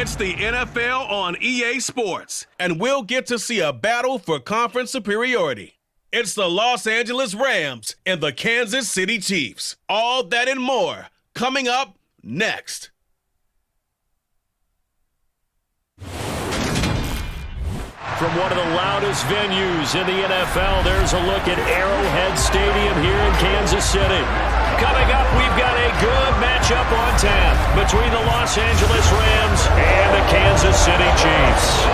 It's the NFL on EA Sports, and we'll get to see a battle for conference superiority. It's the Los Angeles Rams and the Kansas City Chiefs. All that and more coming up next. From one of the loudest venues in the NFL, there's a look at Arrowhead Stadium here in Kansas City. Coming up, we've got a good matchup on tap between the Los Angeles Rams and the Kansas City Chiefs.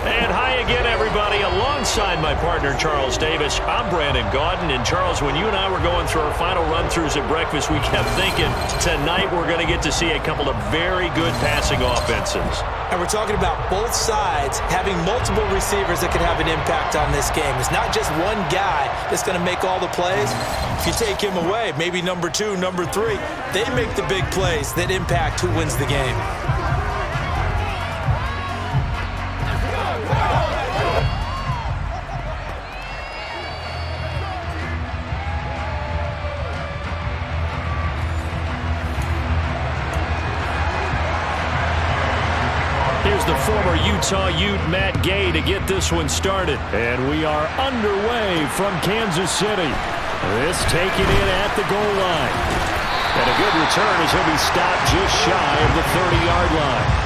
And hi again, everybody. Alongside my partner, Charles Davis, I'm Brandon Gaudin. And Charles, when you and I were going through our final run-throughs at breakfast, we kept thinking tonight we're going to get to see a couple of very good passing offenses. And we're talking about both sides having multiple receivers that could have an impact on this game. It's not just one guy that's going to make all the plays. If you take him away, maybe number 2, number 3, they make the big plays that impact who wins the game. The former Utah Ute Matt Gay to get this one started. And we are underway from Kansas City. This taken in at the goal line. And a good return as he'll be stopped just shy of the 30-yard line.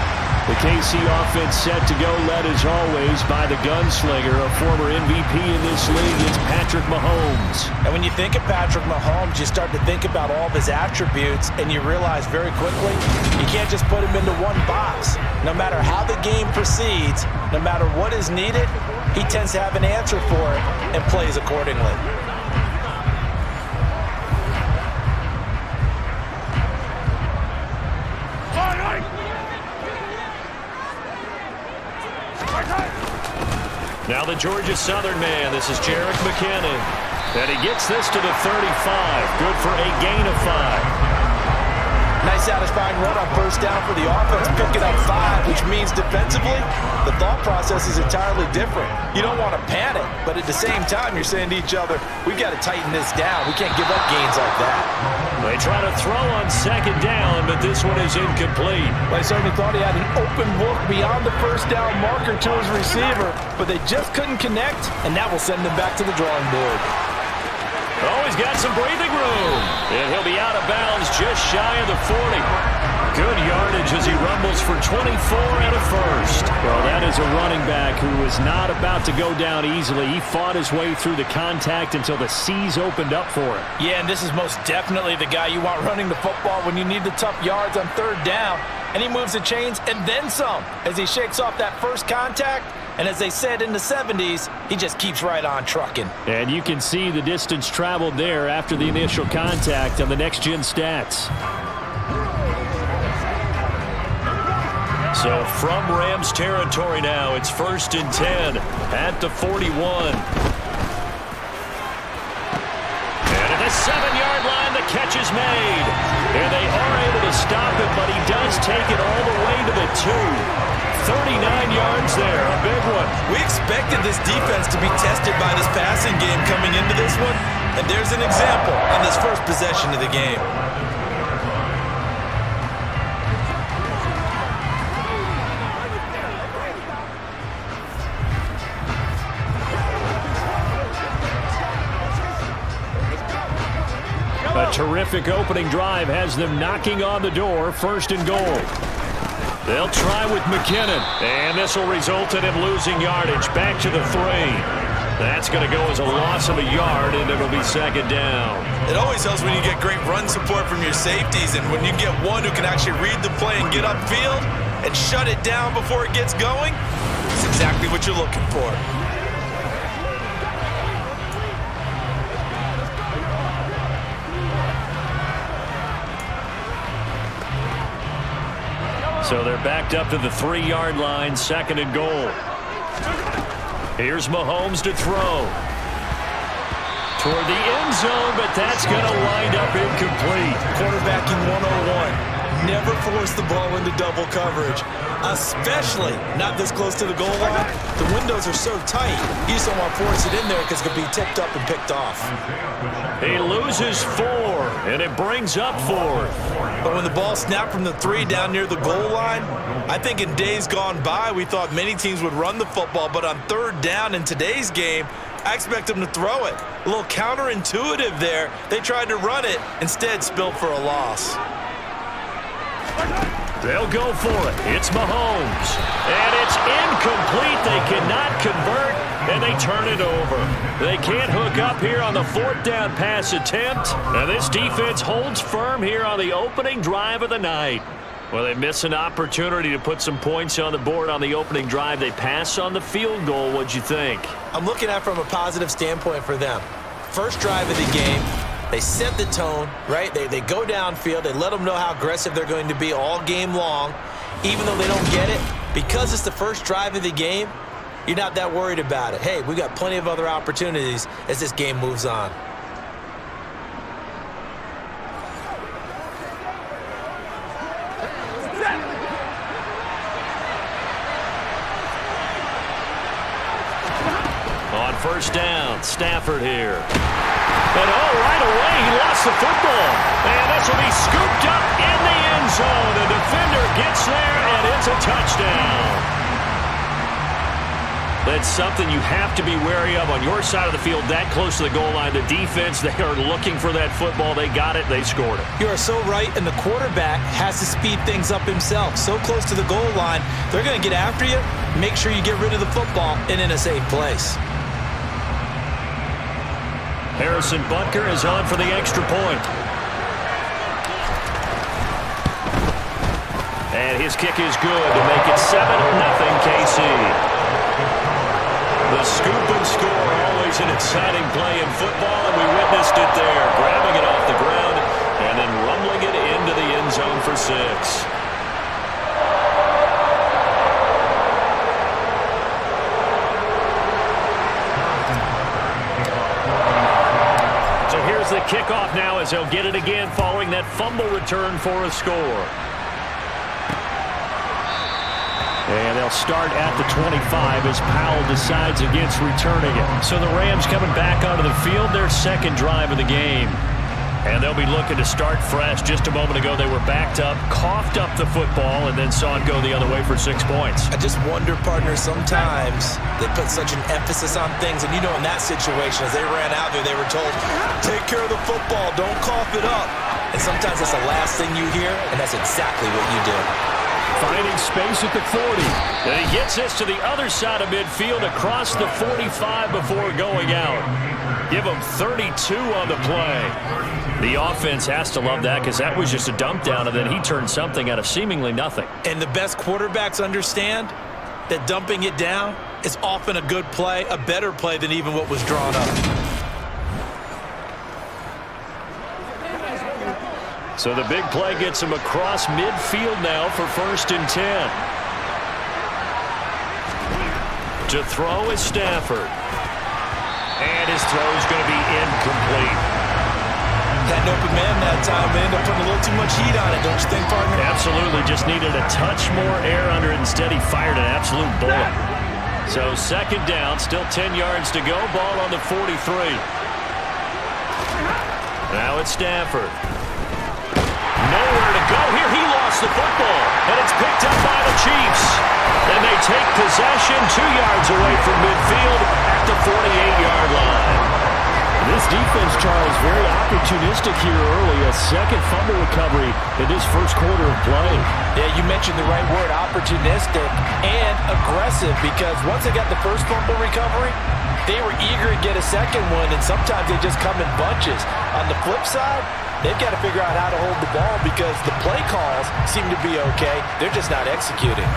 The KC offense set to go, led as always by the gunslinger, a former MVP in this league. It's Patrick Mahomes. And when you think of Patrick Mahomes, you start to think about all of his attributes, and you realize very quickly you can't just put him into one box. No matter how the game proceeds, no matter what is needed, he tends to have an answer for it and plays accordingly. Now the Georgia Southern man, this is Jerick McKinnon. And he gets this to the 35. Good for a gain of 5. Nice satisfying run on first down for the offense, picking up 5, which means defensively, the thought process is entirely different. You don't want to panic, but at the same time, you're saying to each other, we've got to tighten this down. We can't give up gains like that. They try to throw on second down, but this one is incomplete. They certainly thought he had an open look beyond the first down marker to his receiver, but they just couldn't connect, and that will send them back to the drawing board. Oh, he's got some breathing room. And he'll be out of bounds just shy of the 40. Good yardage as he rumbles for 24 and a first. Well, that is a running back who was not about to go down easily. He fought his way through the contact until the seas opened up for him. Yeah, and this is most definitely the guy you want running the football when you need the tough yards on third down. And he moves the chains and then some as he shakes off that first contact. And as they said in the 70s, he just keeps right on trucking. And you can see the distance traveled there after the initial contact on the next-gen stats. So from Rams territory now, it's 1st and 10 at the 41. And at the 7-yard line, the catch is made. And they are able to stop it, but he does take it all the way to the 2. 39 yards there, a big one. We expected this defense to be tested by this passing game coming into this one, and there's an example on this first possession of the game. A terrific opening drive has them knocking on the door, 1st and goal. They'll try with McKinnon, and this will result in him losing yardage. Back to the 3. That's going to go as a loss of a yard, and it'll be 2nd down. It always helps when you get great run support from your safeties, and when you get one who can actually read the play and get upfield and shut it down before it gets going, it's exactly what you're looking for. So they're backed up to the 3-yard line, 2nd and goal. Here's Mahomes to throw. Toward the end zone, but that's going to wind up incomplete. Quarterbacking 101. never force the ball into double coverage, especially not this close to the goal line. The windows are so tight, you just don't want to force it in there because it could be tipped up and picked off. He loses 4, and it brings up 4th. But when the ball snapped from the 3 down near the goal line, I think in days gone by, we thought many teams would run the football, but on 3rd down in today's game, I expect them to throw it. A little counterintuitive there. They tried to run it, instead spilled for a loss. They'll go for it. It's Mahomes. And it's incomplete. They cannot convert, and they turn it over. They can't hook up here on the 4th down pass attempt. And this defense holds firm here on the opening drive of the night. Well, they miss an opportunity to put some points on the board on the opening drive. They pass on the field goal. What'd you think? I'm looking at it from a positive standpoint for them. First drive of the game, they set the tone, right? They go downfield. They let them know how aggressive they're going to be all game long. Even though they don't get it, because it's the first drive of the game, you're not that worried about it. Hey, we got plenty of other opportunities as this game moves on. On first down, Stafford here. And right away, he lost the football. And this will be scooped up in the end zone. The defender gets there, and it's a touchdown. That's something you have to be wary of on your side of the field, that close to the goal line. The defense, they are looking for that football. They got it. They scored it. You are so right, and the quarterback has to speed things up himself. So close to the goal line, they're going to get after you. Make sure you get rid of the football and in a safe place. Harrison Butker is on for the extra point. And his kick is good to make it 7-0 KC. The scoop and score, always an exciting play in football, and we witnessed it there, grabbing it off the ground and then rumbling it into the end zone for 6. The kickoff now as they'll get it again following that fumble return for a score. And they'll start at the 25 as Powell decides against returning it. So the Rams coming back onto the field, their second drive of the game. And they'll be looking to start fresh. Just a moment ago, they were backed up, coughed up the football, and then saw it go the other way for 6 points. I just wonder, partner, sometimes they put such an emphasis on things. And, you know, in that situation, as they ran out there, they were told, take care of the football, don't cough it up. And sometimes that's the last thing you hear, and that's exactly what you did. Finding space at the 40. And he gets this to the other side of midfield across the 45 before going out. Give him 32 on the play. The offense has to love that because that was just a dump down, and then he turned something out of seemingly nothing. And the best quarterbacks understand that dumping it down is often a good play, a better play than even what was drawn up. So the big play gets him across midfield now for 1st and 10. To throw is Stafford. And his throw is going to be incomplete. Had an open man that time, and ended up putting a little too much heat on it, don't you think, partner? Absolutely. Just needed a touch more air under it. Instead, he fired an absolute bullet. So 2nd down, still 10 yards to go. Ball on the 43. Now it's Stafford. Nowhere to go here. He lost the football, and it's picked up by the Chiefs. And they take possession 2 yards away from midfield at the 48-yard line. This defense, Charles, very opportunistic here early. A second fumble recovery in this first quarter of play. Yeah, you mentioned the right word, opportunistic and aggressive, because once they got the first fumble recovery, they were eager to get a second one, and sometimes they just come in bunches. On the flip side, they've got to figure out how to hold the ball because the play calls seem to be okay. They're just not executing.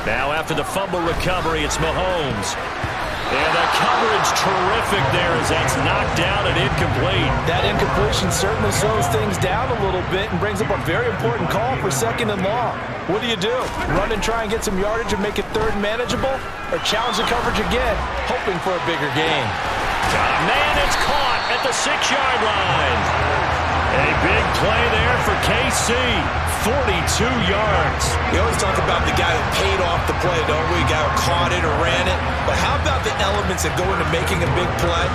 Now after the fumble recovery, it's Mahomes. And the coverage terrific there as that's knocked down and incomplete. That incompletion certainly slows things down a little bit and brings up a very important call for 2nd and long. What do? Run and try and get some yardage and make it 3rd and manageable? Or challenge the coverage again, hoping for a bigger gain? Got a man, it's caught at the 6-yard line. A big play there for KC. 42 yards. We always talk about the guy who paid off the play, don't we? The guy who caught it or ran it. But how about the elements that go into making a big play?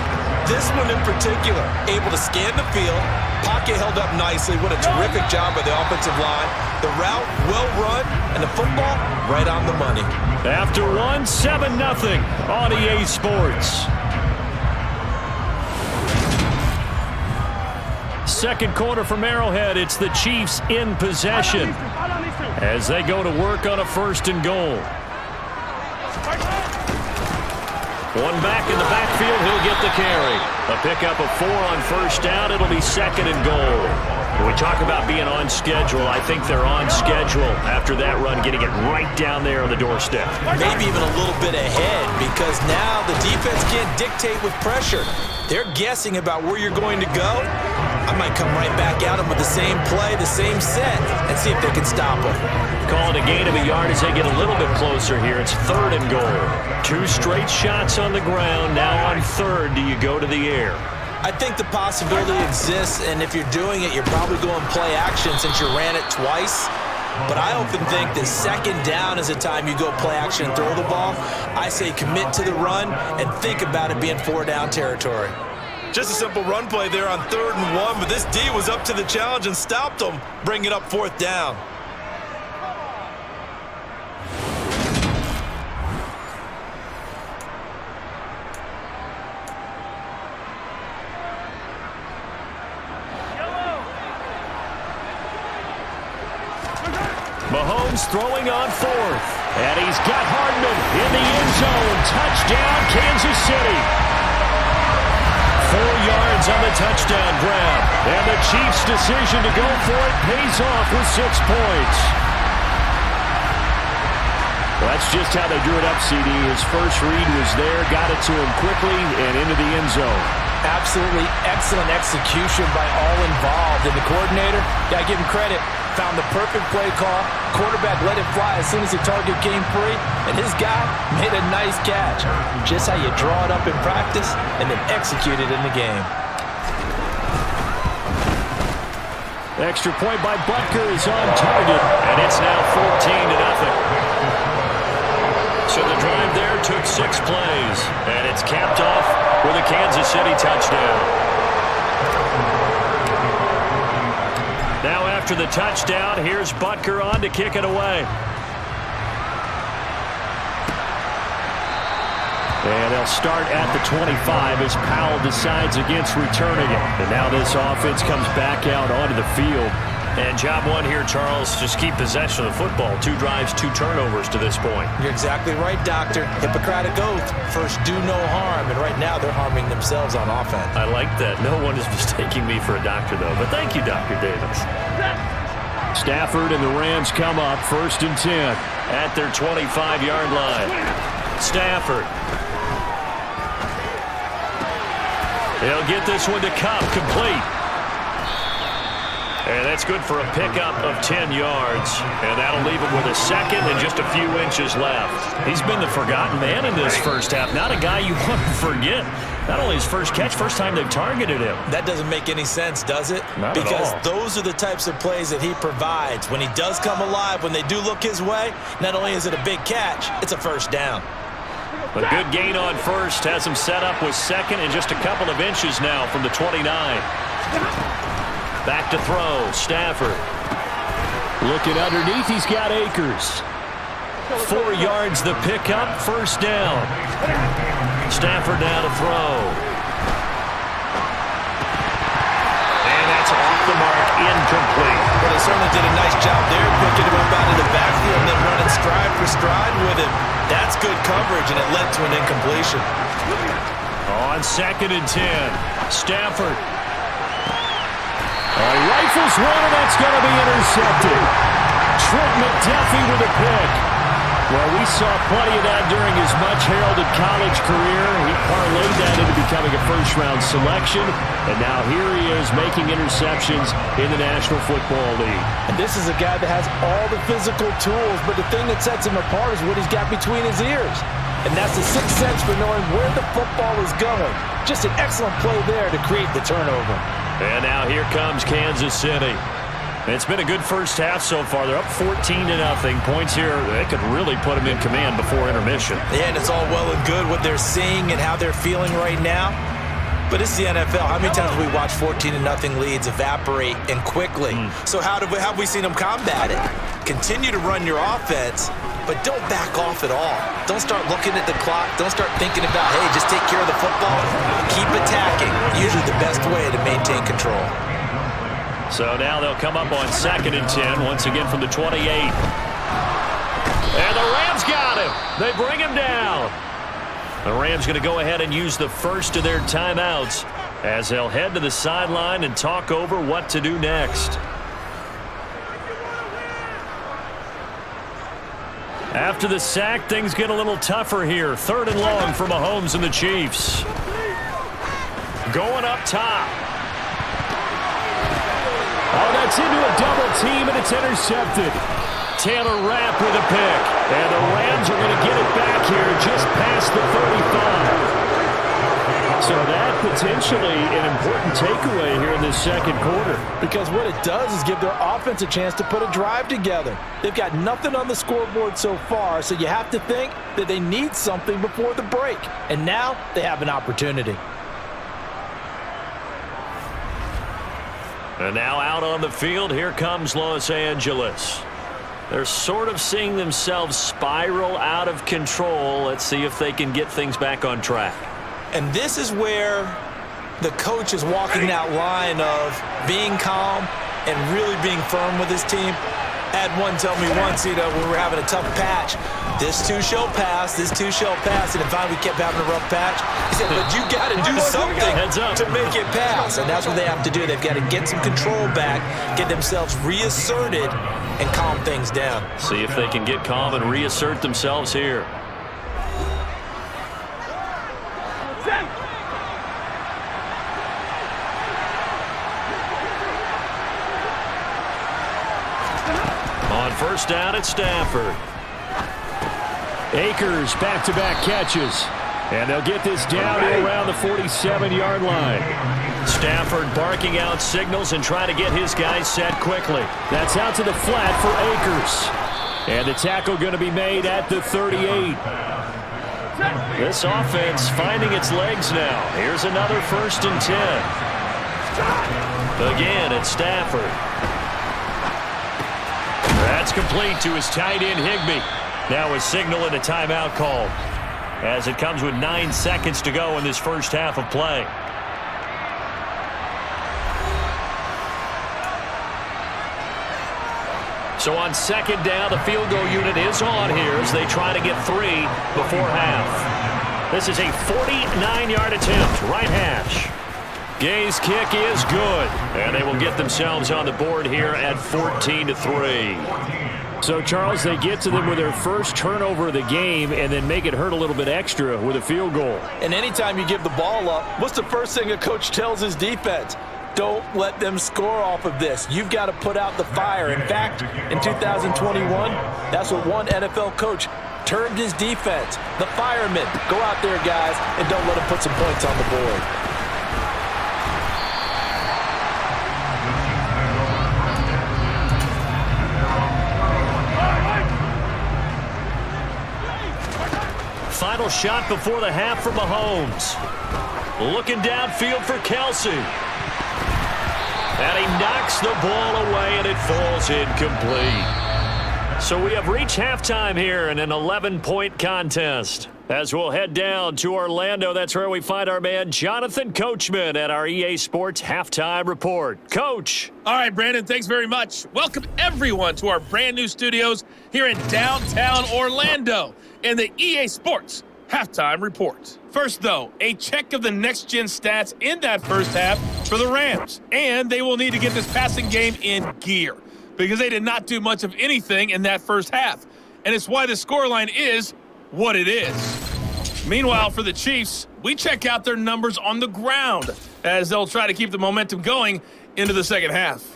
This one in particular, able to scan the field. Pocket held up nicely. What a terrific job by the offensive line. The route, well run, and the football, right on the money. After 1, 7-0 on EA Sports. Second quarter from Arrowhead, it's the Chiefs in possession as they go to work on a 1st and goal. One back in the backfield, he'll get the carry. A pickup of 4 on 1st down, it'll be 2nd and goal. When we talk about being on schedule, I think they're on schedule after that run, getting it right down there on the doorstep. Maybe even a little bit ahead because now the defense can't dictate with pressure. They're guessing about where you're going to go. I might come right back at them with the same play, the same set, and see if they can stop them. Calling a gain of a yard as they get a little bit closer here. It's 3rd and goal. 2 straight shots on the ground. Now on 3rd, do you go to the air? I think the possibility exists, and if you're doing it, you're probably going play action since you ran it twice. But I often think that 2nd down is the time you go play action and throw the ball. I say commit to the run and think about it being 4-down territory. Just a simple run play there on 3rd and 1, but this D was up to the challenge and stopped them, bringing up 4th down. Mahomes throwing on 4th. And he's got Hardman in the end zone. Touchdown, Kansas City. 4 yards on the touchdown grab. And the Chiefs' decision to go for it pays off with 6 points. Well, that's just how they drew it up, CD. His first read was there, got it to him quickly, and into the end zone. Absolutely excellent execution by all involved. And the coordinator, gotta give him credit, found the perfect play call. Quarterback let it fly as soon as the target came free, and his guy made a nice catch. Just how you draw it up in practice and then execute it in the game. Extra point by Butker is on target, and it's now 14-0. So the drive there took 6 plays, and it's capped off with a Kansas City touchdown. Now after the touchdown, here's Butker on to kick it away. And they'll start at the 25 as Powell decides against returning it. And now this offense comes back out onto the field. And job one here, Charles, just keep possession of the football. 2 drives, 2 turnovers to this point. You're exactly right, Doctor. Hippocratic oath. First, do no harm. And right now, they're harming themselves on offense. I like that. No one is mistaking me for a doctor, though. But thank you, Dr. Davis. Stafford and the Rams come up 1st and 10 at their 25-yard line. Stafford. They'll get this one to Cup, complete. And that's good for a pickup of 10 yards. And that'll leave him with a 2nd and just a few inches left. He's been the forgotten man in this first half. Not a guy you want to forget. Not only his first catch, first time they've targeted him. That doesn't make any sense, does it? Not because at all. Those are the types of plays that he provides. When he does come alive, when they do look his way, not only is it a big catch, it's a 1st down. A good gain on 1st has him set up with 2nd and just a couple of inches now from the 29. Back to throw, Stafford. Looking underneath, he's got Akers. 4 yards the pickup, 1st down. Stafford now to throw. And that's off the mark, incomplete. Well, they certainly did a nice job there, picking him up out of the backfield and then running stride for stride with him. That's good coverage, and it led to an incompletion. On 2nd and 10, Stafford. Rifles one, and that's going to be intercepted. Trent McDuffie with a pick. Well, we saw plenty of that during his much-heralded college career. He parlayed that into becoming a first-round selection, and now here he is making interceptions in the National Football League. And this is a guy that has all the physical tools, but the thing that sets him apart is what he's got between his ears. And that's the sixth sense for knowing where the football is going. Just an excellent play there to create the turnover. And now here comes Kansas City. It's been a good first half so far. They're up 14-0. Points here, they could really put them in command before intermission. Yeah, and it's all well and good what they're seeing and how they're feeling right now. But it's the NFL. How many times have we watched 14-0 leads evaporate and quickly? So how have we seen them combat it? Continue to run your offense, but don't back off at all. Don't start looking at the clock. Don't start thinking about, hey, just take care of the football. Keep attacking. Usually the best way to maintain control. So now they'll come up on 2nd and 10, once again from the 28. And the Rams got him. They bring him down. The Rams going to go ahead and use the first of their timeouts as they'll head to the sideline and talk over what to do next. After the sack, things get a little tougher here. 3rd and long for Mahomes and the Chiefs. Going up top. Oh, that's into a double team, and it's intercepted. Taylor Rapp with a pick. And the Rams are going to get it back here just past the 35. So that potentially an important takeaway here in this second quarter. Because what it does is give their offense a chance to put a drive together. They've got nothing on the scoreboard so far, so you have to think that they need something before the break. And now they have an opportunity. And now out on the field, here comes Los Angeles. They're sort of seeing themselves spiral out of control. Let's see if they can get things back on track. And this is where the coach is walking that line of being calm and really being firm with his team. I had one tell me once, when we were having a tough patch, this too shall pass, this too shall pass. And finally we kept having a rough patch. He said, but you got to do something to make it pass. And that's what they have to do. They've got to get some control back, get themselves reasserted, and calm things down. See if they can get calm and reassert themselves here. On first down at Stafford. Akers back-to-back catches. And they'll get this down to around the 47-yard line. Stafford barking out signals and trying to get his guys set quickly. That's out to the flat for Akers. And the tackle going to be made at the 38. This offense finding its legs now. Here's another 1st and 10. Again, it's Stafford. That's complete to his tight end, Higbee. Now a signal and a timeout call as it comes with 9 seconds to go in this first half of play. So on 2nd down, the field goal unit is on here as they try to get 3 before half. This is a 49-yard attempt, right hash. Gay's kick is good, and they will get themselves on the board here at 14-3. So, Charles, they get to them with their first turnover of the game and then make it hurt a little bit extra with a field goal. And anytime you give the ball up, what's the first thing a coach tells his defense? Don't let them score off of this. You've got to put out the fire. In fact, in 2021, that's what one NFL coach termed his defense. The firemen. Go out there, guys, and don't let them put some points on the board. Final shot before the half for Mahomes. Looking downfield for Kelsey. And he knocks the ball away, and it falls incomplete. So we have reached halftime here in an 11-point contest. As we'll head down to Orlando, that's where we find our man Jonathan Coachman at our EA Sports Halftime Report. Coach. All right, Brandon, thanks very much. Welcome, everyone, to our brand-new studios here in downtown Orlando in the EA Sports Halftime Report. First, though, a check of the next-gen stats in that first half for the Rams. And they will need to get this passing game in gear because they did not do much of anything in that first half. and it's why the scoreline is what it is. Meanwhile, for the Chiefs, we check out their numbers on the ground as they'll try to keep the momentum going into the second half.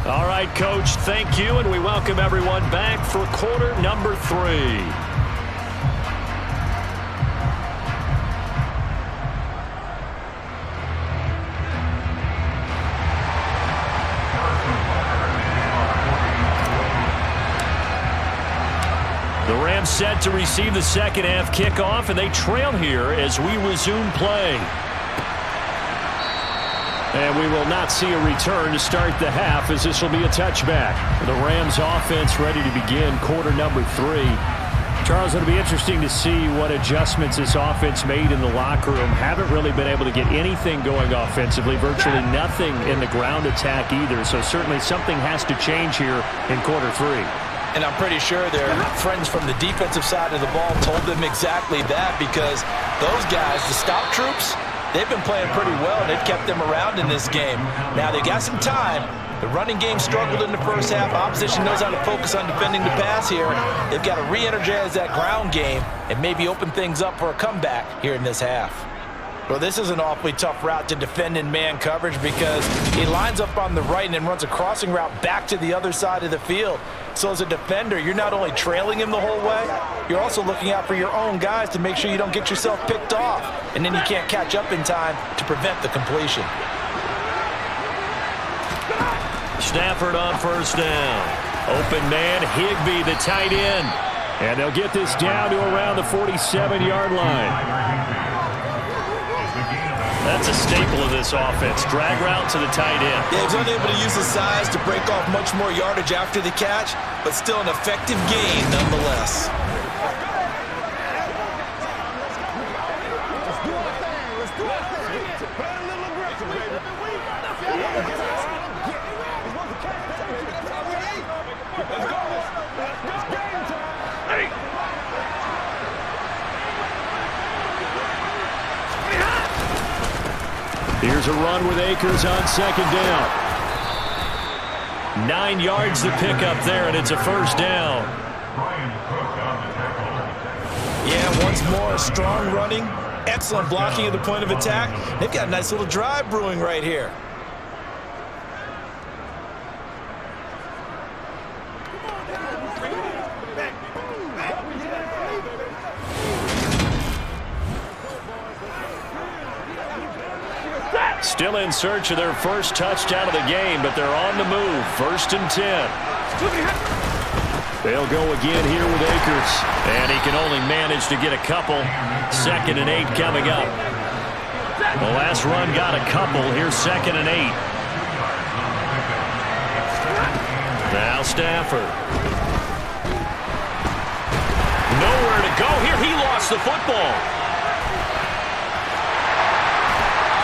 All right, Coach, thank you, and we welcome everyone back for quarter number 3. The Rams set to receive the second half kickoff, and they trail here as we resume play. And we will not see a return to start the half, as this will be a touchback. The Rams offense ready to begin quarter number 3. Charles, it'll be interesting to see what adjustments this offense made in the locker room. Haven't really been able to get anything going offensively, virtually nothing in the ground attack either. So certainly something has to change here in quarter 3. And I'm pretty sure their friends from the defensive side of the ball told them exactly that, because those guys, the stop troops, they've been playing pretty well, and they've kept them around in this game. Now, they got some time. The running game struggled in the first half. Opposition knows how to focus on defending the pass here. They've got to re-energize that ground game and maybe open things up for a comeback here in this half. Well, this is an awfully tough route to defend in man coverage, because he lines up on the right and then runs a crossing route back to the other side of the field. So as a defender, you're not only trailing him the whole way, you're also looking out for your own guys to make sure you don't get yourself picked off, and then you can't catch up in time to prevent the completion. Stafford on first down. Open man, Higbee, the tight end. And they'll get this down to around the 47-yard line. That's a staple of this offense. Drag route to the tight end. Yeah, he's unable to use his size to break off much more yardage after the catch, but still an effective gain nonetheless. Here's a run with Akers on second down. 9 yards to pick up there, and it's a first down. Yeah, once more, strong running, excellent blocking at the point of attack. They've got a nice little drive brewing right here. Still in search of their first touchdown of the game, but they're on the move. 1st and 10. They'll go again here with Akers, and he can only manage to get a couple. 2nd and 8 coming up. The last run got a couple. Here's 2nd and 8. Now Stafford. Nowhere to go here. He lost the football.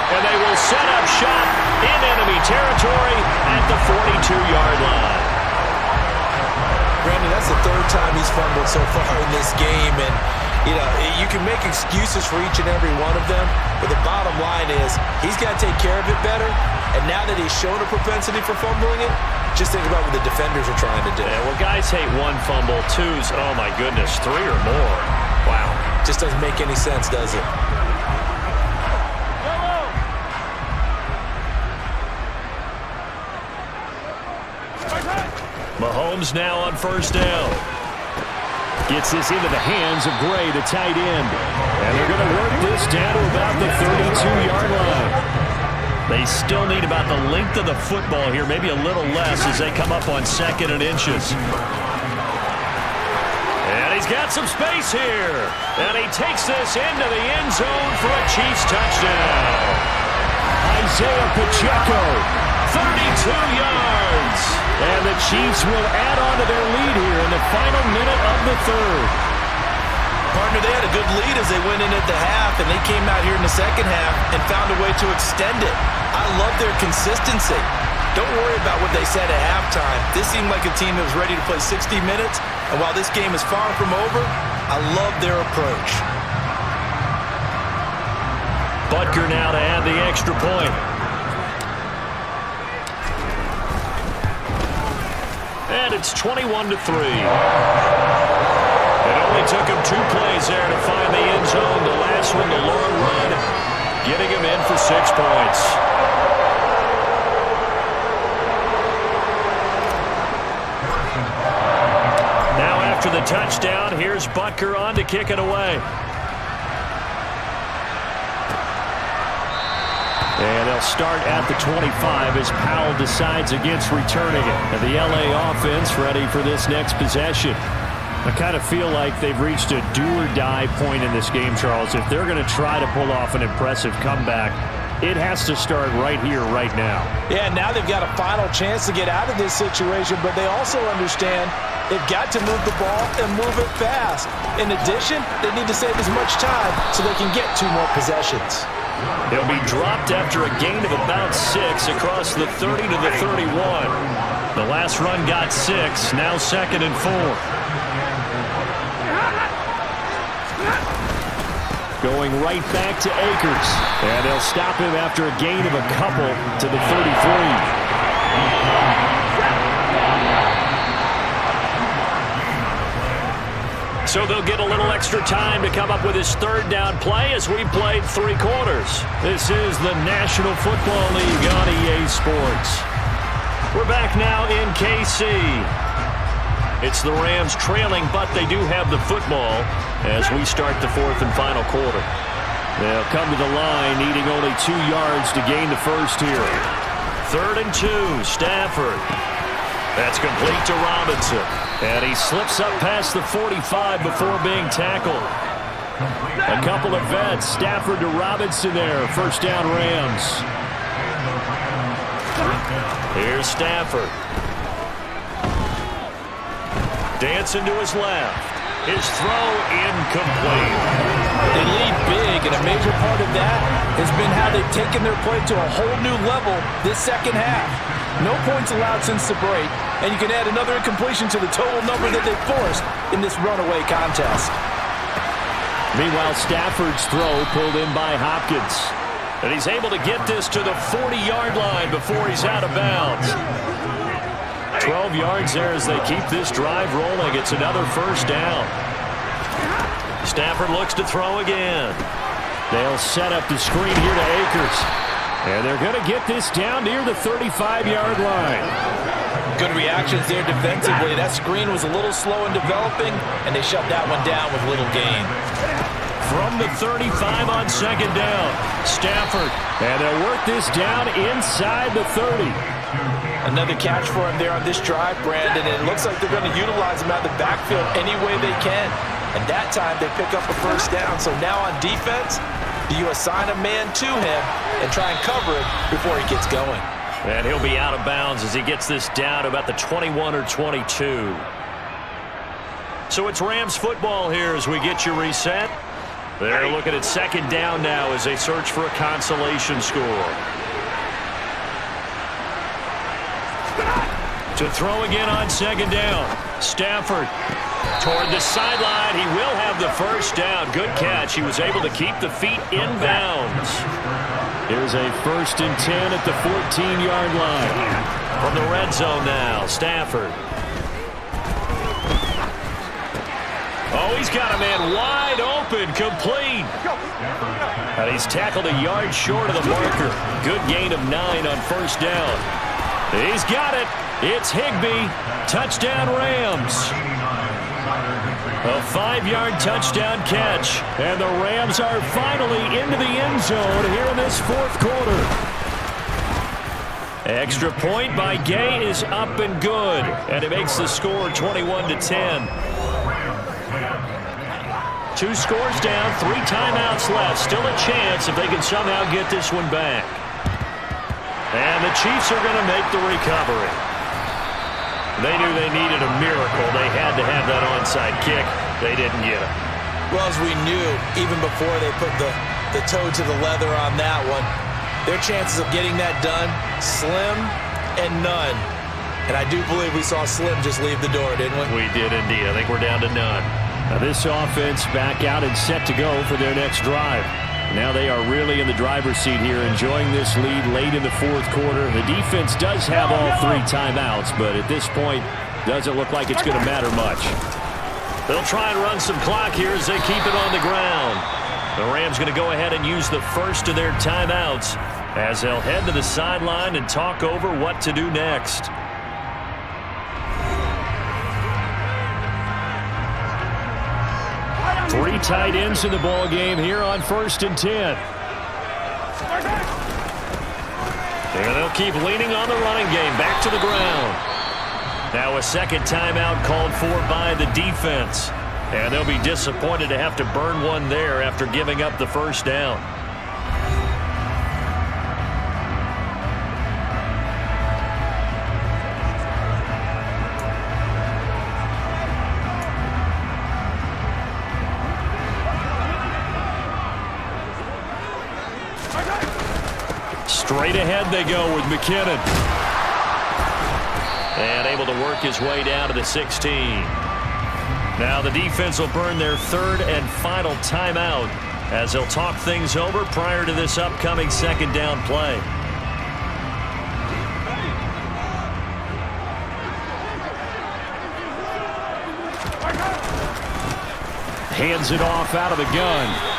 And they will set up shop in enemy territory at the 42-yard line. Brandon, that's the 3rd time he's fumbled so far in this game. And, you know, you can make excuses for each and every one of them, but the bottom line is he's got to take care of it better. And now that he's shown a propensity for fumbling it, just think about what the defenders are trying to do. Yeah, well, guys hate 1 fumble, 2's, oh, my goodness, 3 or more. Wow. Just doesn't make any sense, does it? Mahomes now on first down. Gets this into the hands of Gray, the tight end. And they're going to work this down to about the 32-yard line. They still need about the length of the football here, maybe a little less as they come up on 2nd and inches. And he's got some space here. And he takes this into the end zone for a Chiefs touchdown. Isaiah Pacheco, 32 yards. And the Chiefs will add on to their lead here in the final minute of the 3rd. Partner, they had a good lead as they went in at the half, and they came out here in the second half and found a way to extend it. I love their consistency. Don't worry about what they said at halftime. This seemed like a team that was ready to play 60 minutes, and while this game is far from over, I love their approach. Butker now to add the extra point. And it's 21-3. took him 2 plays there to find the end zone. The last one, the long run, getting him in for 6 points. Now after the touchdown, here's Butker on to kick it away. And they'll start at the 25 as Powell decides against returning it. And the LA offense ready for this next possession. I kind of feel like they've reached a do-or-die point in this game, Charles. If they're going to try to pull off an impressive comeback, it has to start right here, right now. Yeah, now they've got a final chance to get out of this situation, but they also understand they've got to move the ball and move it fast. In addition, they need to save as much time so they can get 2 more possessions. He'll be dropped after a gain of about 6 across the 30 to the 31. The last run got 6, now 2nd and 4. Going right back to Akers. And they'll stop him after a gain of a couple to the 33. So they'll get a little extra time to come up with his 3rd down play as we played 3 quarters. This is the National Football League on EA Sports. We're back now in KC. It's the Rams trailing, but they do have the football as we start the 4th and final quarter. They'll come to the line, needing only 2 yards to gain the first here. 3rd and 2, Stafford. That's complete to Robinson. And he slips up past the 45 before being tackled. A couple of vets, Stafford to Robinson there. 1st down Rams. Here's Stafford. Dancing to his left. His throw incomplete. They lead big, and a major part of that has been how they've taken their play to a whole new level this second half. No points allowed since the break, and you can add another incompletion to the total number that they've forced in this runaway contest. Meanwhile, Stafford's throw pulled in by Hopkins. And he's able to get this to the 40-yard line before he's out of bounds. 12 yards there as they keep this drive rolling. It's another 1st down. Stafford looks to throw again. They'll set up the screen here to Akers. And they're going to get this down near the 35-yard line. Good reactions there defensively. That screen was a little slow in developing, and they shut that one down with little gain. From the 35 on 2nd down, Stafford. And they'll work this down inside the 30. Another catch for him there on this drive, Brandon, and it looks like they're going to utilize him out of the backfield any way they can. And that time they pick up a 1st down. So now on defense, you assign a man to him and try and cover it before he gets going. And he'll be out of bounds as he gets this down to about the 21 or 22. So it's Rams football here as we get you reset. They're looking at 2nd down now as they search for a consolation score. To throw again on 2nd down. Stafford toward the sideline. He will have the 1st down. Good catch. He was able to keep the feet in bounds. Here's a 1st and 10 at the 14-yard line. From the red zone now, Stafford. Oh, he's got a man wide open, complete. And he's tackled a yard short of the marker. Good gain of 9 on 1st down. He's got it. It's Higbee. Touchdown Rams. A 5-yard touchdown catch. And the Rams are finally into the end zone here in this 4th quarter. Extra point by Gay is up and good. And it makes the score 21-10. 2 scores down, 3 timeouts left. Still a chance if they can somehow get this one back. And the Chiefs are going to make the recovery. They knew they needed a miracle. They had to have that onside kick. They didn't get it. Well, as we knew, even before they put the toe to the leather on that one, their chances of getting that done, slim and none. And I do believe we saw Slim just leave the door, didn't we? We did indeed. I think we're down to none. Now this offense back out and set to go for their next drive. Now they are really in the driver's seat here, enjoying this lead late in the 4th quarter. The defense does have all 3 timeouts, but at this point, doesn't look like it's going to matter much. They'll try and run some clock here as they keep it on the ground. The Rams going to go ahead and use the first of their timeouts as they'll head to the sideline and talk over what to do next. Three tight ends in the ball game here on 1st and 10. And they'll keep leaning on the running game. Back to the ground. Now a second timeout called for by the defense. And they'll be disappointed to have to burn one there after giving up the first down. Straight ahead they go with McKinnon. And able to work his way down to the 16. Now the defense will burn their third and final timeout as they'll talk things over prior to this upcoming second down play. Hands it off out of the gun.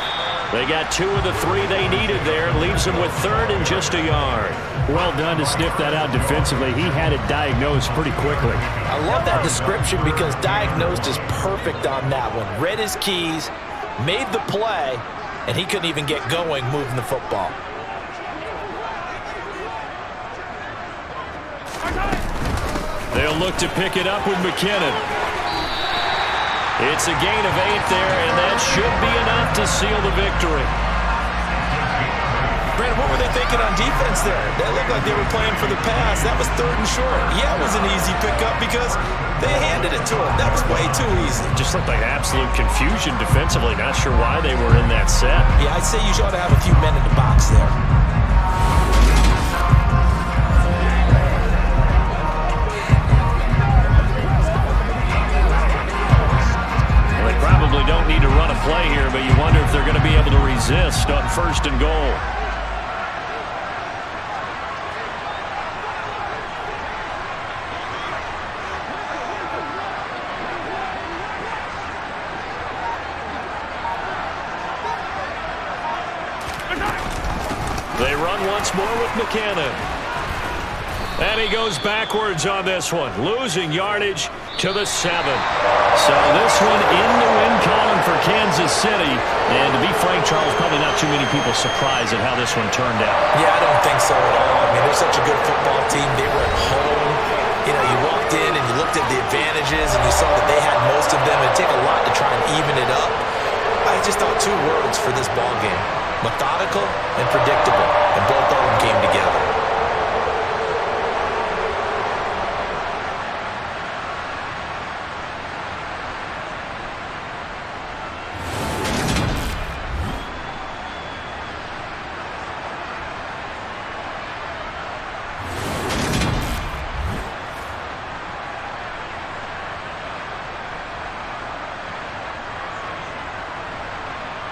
They got 2 of the 3 they needed there. Leaves them with third and just a yard. Well done to sniff that out defensively. He had it diagnosed pretty quickly. I love that description because diagnosed is perfect on that one. Read his keys, made the play, and he couldn't even get going moving the football. They'll look to pick it up with McKinnon. It's a gain of 8 there, and that should be enough to seal the victory. Brandon, what were they thinking on defense there? They looked like they were playing for the pass. That was 3rd and short. Yeah, it was an easy pickup because they handed it to him. That was way too easy. Just looked like absolute confusion defensively. Not sure why they were in that set. Yeah, I'd say you ought to have a few men in the box there. Probably don't need to run a play here, but you wonder if they're going to be able to resist on 1st and goal. They run once more with McKinnon. And he goes backwards on this one, losing yardage to the 7. So this one in the win column for Kansas City. And to be frank, Charles, probably not too many people surprised at how this one turned out. Yeah, I don't think so at all. I mean, they're such a good football team. They were at home. You know, you walked in and you looked at the advantages and you saw that they had most of them. It'd take a lot to try and even it up. I just thought 2 words for this ball game: methodical and predictable. And both